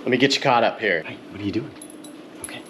Let me get you caught up here. Hey, what are you doing? Okay.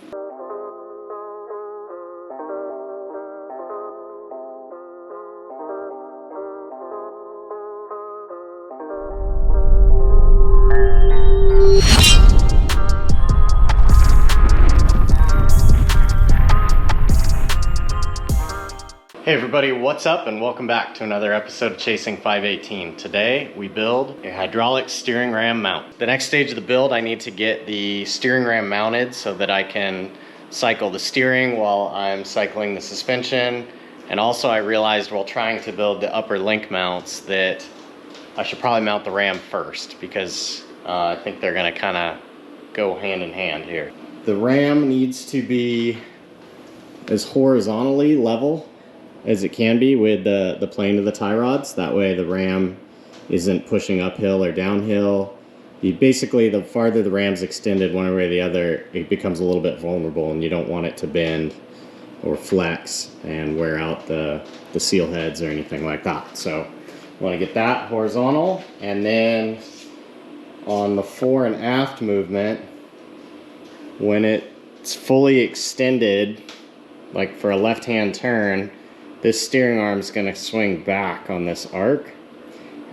Hey everybody, what's up and welcome back to another episode of Chasing 518. Today we build a hydraulic steering ram mount. The next stage of the build, I need to get the steering ram mounted so that I can cycle the steering while I'm cycling the suspension. And also I realized while trying to build the upper link mounts that I should probably mount the ram first because I think they're gonna kind of go hand in hand here. The ram needs to be as horizontally level as it can be with the plane of the tie rods. That way the ram isn't pushing uphill or downhill. Basically, the farther the ram's extended one way or the other, it becomes a little bit vulnerable and you don't want it to bend or flex and wear out the seal heads or anything like that. So you want to get that horizontal, and then on the fore and aft movement, when it's fully extended, like for a left-hand turn, this steering arm is going to swing back on this arc,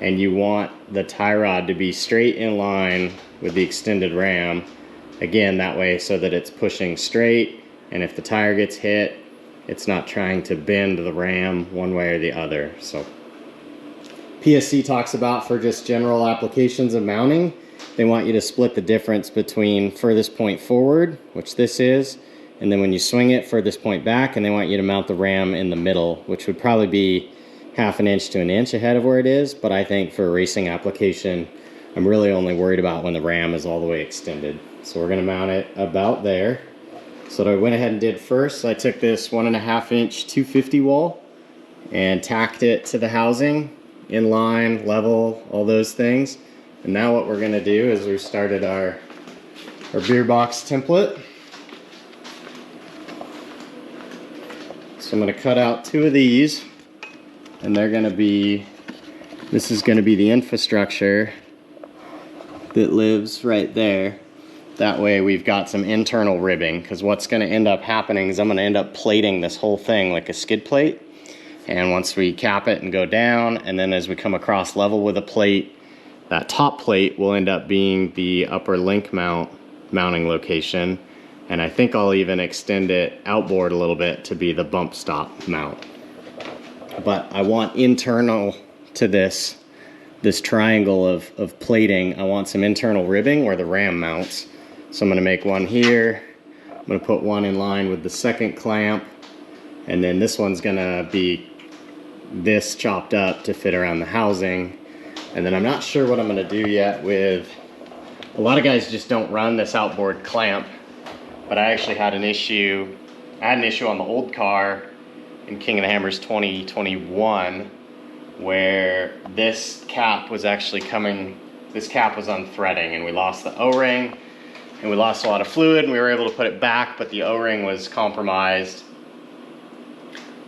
and you want the tie rod to be straight in line with the extended ram. Again, that way so that it's pushing straight, and if the tire gets hit, it's not trying to bend the ram one way or the other. So PSC talks about, for just general applications of mounting, they want you to split the difference between furthest point forward, which this is, and then when you swing it, furthest point back, and they want you to mount the ram in the middle, which would probably be 1/2 inch to 1 inch ahead of where it is. But I think for a racing application, I'm really only worried about when the ram is all the way extended. So we're gonna mount it about there. So what I went ahead and did first, I took this 1.5 inch 250 wall and tacked it to the housing, in line, level, all those things. And now what we're gonna do is we've started our beer box template. So I'm going to cut out 2 of these, and they're going to be, this is going to be the infrastructure that lives right there. That way we've got some internal ribbing, because what's going to end up happening is I'm going to end up plating this whole thing like a skid plate. And once we cap it and go down, and then as we come across level with a plate, that top plate will end up being the upper link mounting location. And I think I'll even extend it outboard a little bit to be the bump stop mount. But I want internal to this triangle of plating, I want some internal ribbing where the ram mounts. So I'm gonna make one here. I'm gonna put one in line with the second clamp. And then this one's gonna be this chopped up to fit around the housing. And then I'm not sure what I'm gonna do yet with, a lot of guys just don't run this outboard clamp. But I actually had an issue. I had an issue on the old car in King of the Hammers 2021 where this cap was actually coming, this cap was unthreading, and we lost the O-ring and we lost a lot of fluid, and we were able to put it back, but the O-ring was compromised.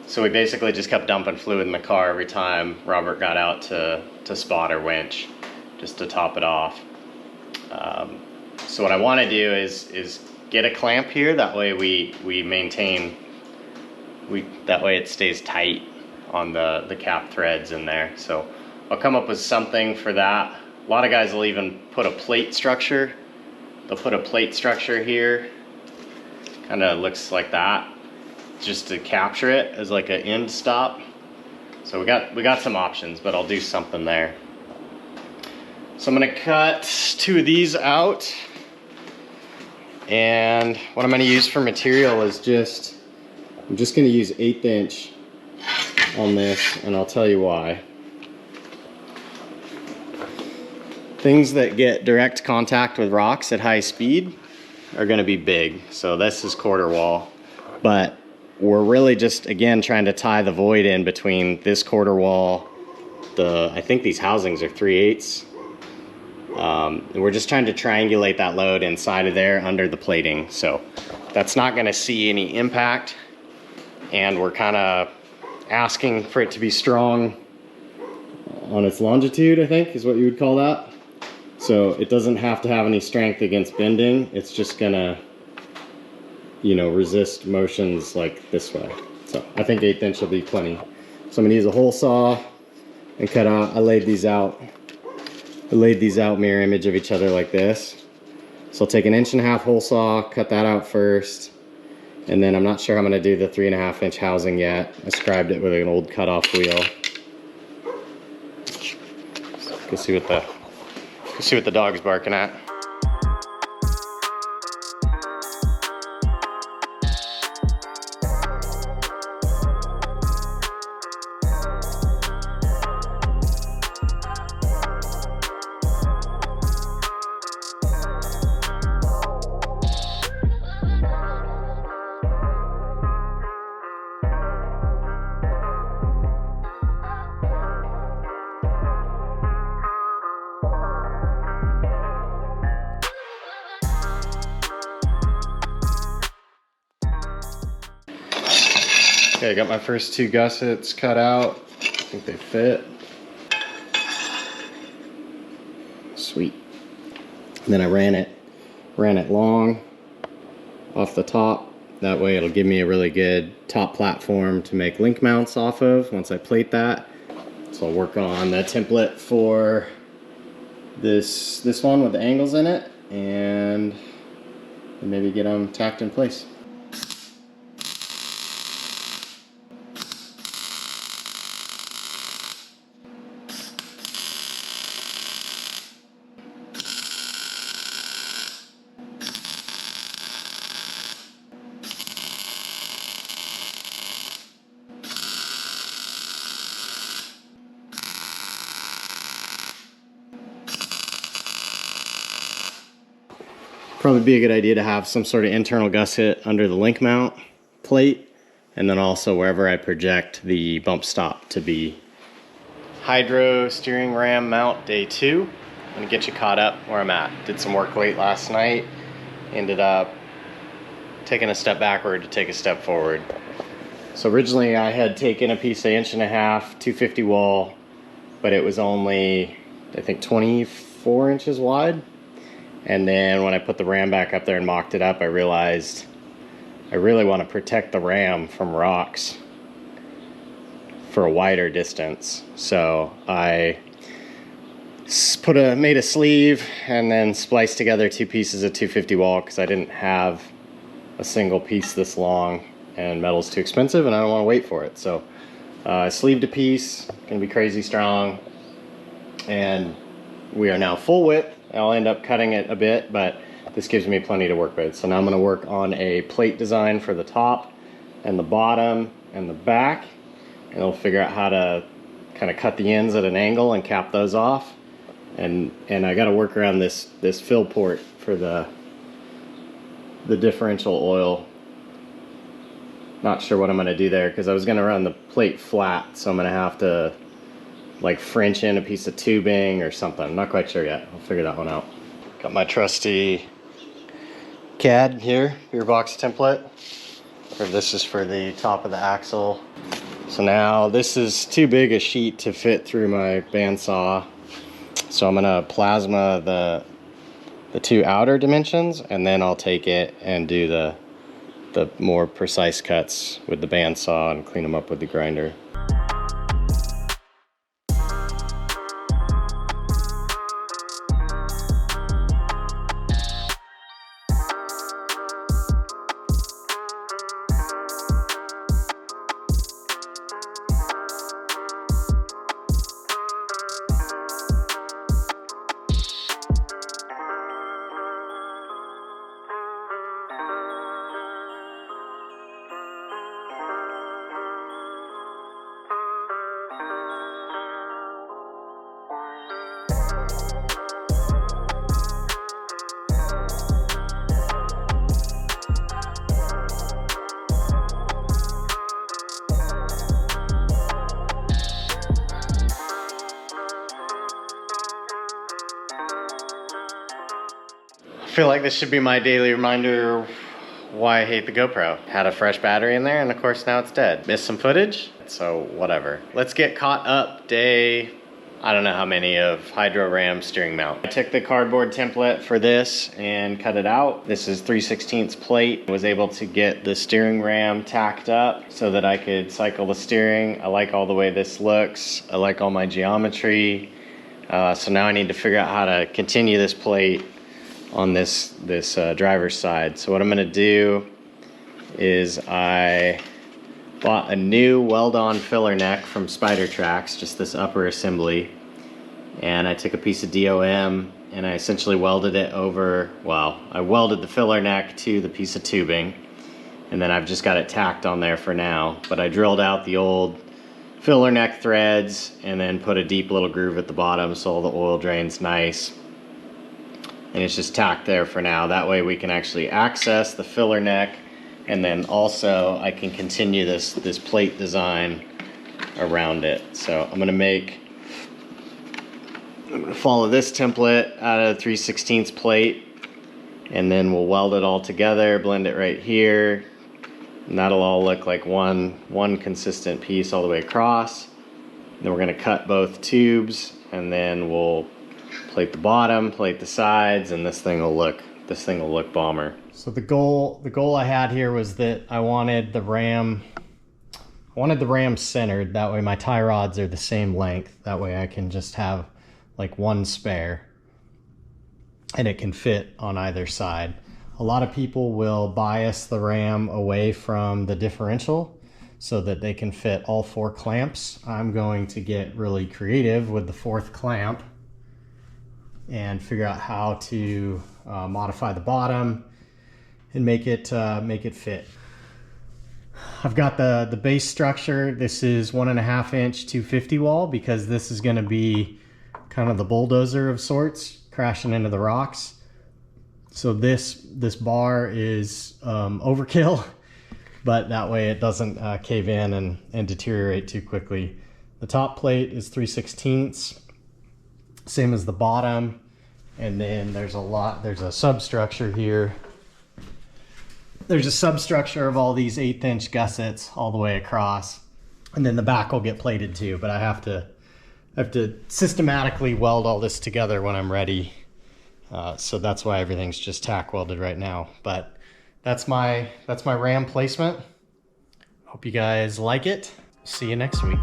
So we basically just kept dumping fluid in the car every time Robert got out to spot or winch, just to top it off. So what I want to do is get a clamp here, that way we maintain, that way it stays tight on the cap threads in there. So I'll come up with something for that. A lot of guys will even put a plate structure. They'll put a plate structure here, kind of looks like that, just to capture it as like an end stop. So we got some options, but I'll do something there. So I'm gonna cut 2 of these out. And what I'm going to use for material is I'm just going to use 1/8 inch on this, and I'll tell you why. Things that get direct contact with rocks at high speed are going to be big. So this is quarter wall, but we're really just, again, trying to tie the void in between this quarter wall, I think these housings are 3/8. And we're just trying to triangulate that load inside of there under the plating. So that's not going to see any impact, and we're kind of asking for it to be strong on its longitude, I think is what you would call that. So it doesn't have to have any strength against bending. It's just gonna, you know, resist motions like this way. So I think 1/8 inch will be plenty. So I'm gonna use a hole saw and cut out. I laid these out mirror image of each other like this. So I'll take an 1.5 inch hole saw, cut that out first, and then I'm not sure how I'm gonna do the 3.5 inch housing yet. I scribed it with an old cutoff wheel. So you can see what the dog's barking at. Okay, I got my first 2 gussets cut out. I think they fit. Sweet. And then I ran it long off the top. That way it'll give me a really good top platform to make link mounts off of once I plate that. So I'll work on the template for this one with the angles in it and maybe get them tacked in place. Probably be a good idea to have some sort of internal gusset under the link mount plate, and then also wherever I project the bump stop to be. Hydro steering ram mount day 2. I'm gonna get you caught up where I'm at. Did some work late last night, ended up taking a step backward to take a step forward. So originally I had taken a piece of 1.5 inch 250 wall, but it was only, I think, 24 inches wide. And then when I put the ram back up there and mocked it up, I realized I really want to protect the ram from rocks for a wider distance. So I made a sleeve and then spliced together 2 pieces of 250 wall because I didn't have a single piece this long, and metal's too expensive and I don't want to wait for it. So I sleeved a piece, gonna be crazy strong, and we are now full width. I'll end up cutting it a bit, but this gives me plenty to work with. So now I'm gonna work on a plate design for the top and the bottom and the back, and we'll figure out how to kind of cut the ends at an angle and cap those off. And I gotta work around this fill port for the differential oil. Not sure what I'm gonna do there because I was gonna run the plate flat, so I'm gonna have to like French in a piece of tubing or something. I'm not quite sure yet. I'll figure that one out. Got my trusty CAD here, beer box template. This is for the top of the axle. So now this is too big a sheet to fit through my bandsaw. So I'm gonna plasma the 2 outer dimensions, and then I'll take it and do the more precise cuts with the bandsaw and clean them up with the grinder. I feel like this should be my daily reminder why I hate the GoPro. Had a fresh battery in there, and of course now it's dead. Missed some footage, so whatever. Let's get caught up. Day I don't know how many of Hydro Ram steering mount. I took the cardboard template for this and cut it out. This is 3/16 plate. I was able to get the steering ram tacked up so that I could cycle the steering. I like all the way this looks. I like all my geometry. So now I need to figure out how to continue this plate on this driver's side. So what I'm gonna do is I bought a new weld-on filler neck from Spider Tracks, just this upper assembly, and I took a piece of DOM and I essentially welded it over, well, I welded the filler neck to the piece of tubing, and then I've just got it tacked on there for now. But I drilled out the old filler neck threads and then put a deep little groove at the bottom so all the oil drains nice. And it's just tacked there for now. That way we can actually access the filler neck, and then also I can continue this plate design around it. So I'm gonna follow this template out of 3/16 plate, and then we'll weld it all together, blend it right here, and that'll all look like one consistent piece all the way across. And then we're gonna cut both tubes, and then we'll plate the bottom, plate the sides, and this thing will look bomber. So the goal I had here was that I wanted the ram centered. That way my tie rods are the same length. That way I can just have like one spare and it can fit on either side. A lot of people will bias the ram away from the differential so that they can fit all 4 clamps. I'm going to get really creative with the 4th clamp and figure out how to modify the bottom and make it fit. I've got the base structure. This is 1.5 inch 250 wall because this is going to be kind of the bulldozer of sorts, crashing into the rocks. So this bar is overkill, but that way it doesn't cave in and deteriorate too quickly. The top plate is 3/16, same as the bottom, and then there's a substructure here. There's a substructure of all these 1/8 inch gussets all the way across, and then the back will get plated too, but I have to systematically weld all this together when I'm ready. So that's why everything's just tack welded right now. But that's my ram placement. Hope you guys like it. See you next week.